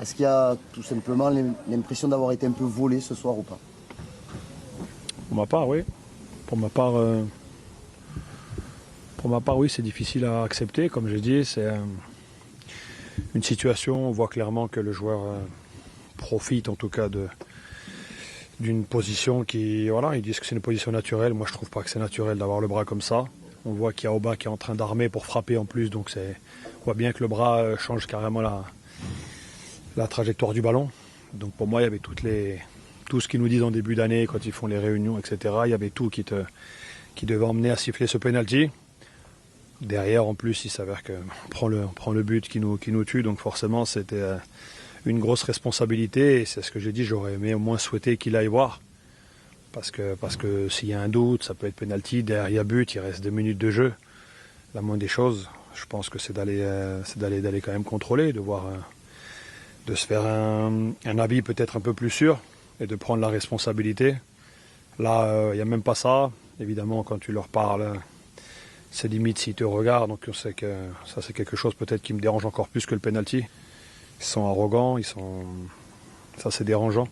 Est-ce qu'il y a tout simplement l'impression d'avoir été un peu volé ce soir ou pas? Pour ma part, oui. Pour ma part, oui, c'est difficile à accepter. Comme j'ai dit, c'est une situation, on voit clairement que le joueur profite en tout cas d'une position qui, voilà, ils disent que c'est une position naturelle. Moi, je trouve pas que c'est naturel d'avoir le bras comme ça. On voit qu'il y a Aubin qui est en train d'armer pour frapper en plus, donc on voit bien que le bras change carrément la trajectoire du ballon. Donc pour moi, il y avait tout ce qu'ils nous disent en début d'année, quand ils font les réunions, etc. Il y avait tout qui devait emmener à siffler ce penalty. Derrière, en plus, il s'avère qu'on prend le but qui nous tue, donc forcément, c'était une grosse responsabilité. Et c'est ce que j'ai dit, j'aurais aimé au moins souhaiter qu'il aille voir. Parce que s'il y a un doute, ça peut être penalty, derrière il y a but, il reste 2 minutes de jeu. La moindre des choses, je pense que c'est d'aller quand même contrôler, de se faire un avis peut-être un peu plus sûr et de prendre la responsabilité. Là, il n'y a même pas ça. Évidemment, quand tu leur parles, c'est limite s'ils te regardent. Donc on sait que ça, c'est quelque chose peut-être qui me dérange encore plus que le penalty. Ils sont arrogants, ça c'est dérangeant.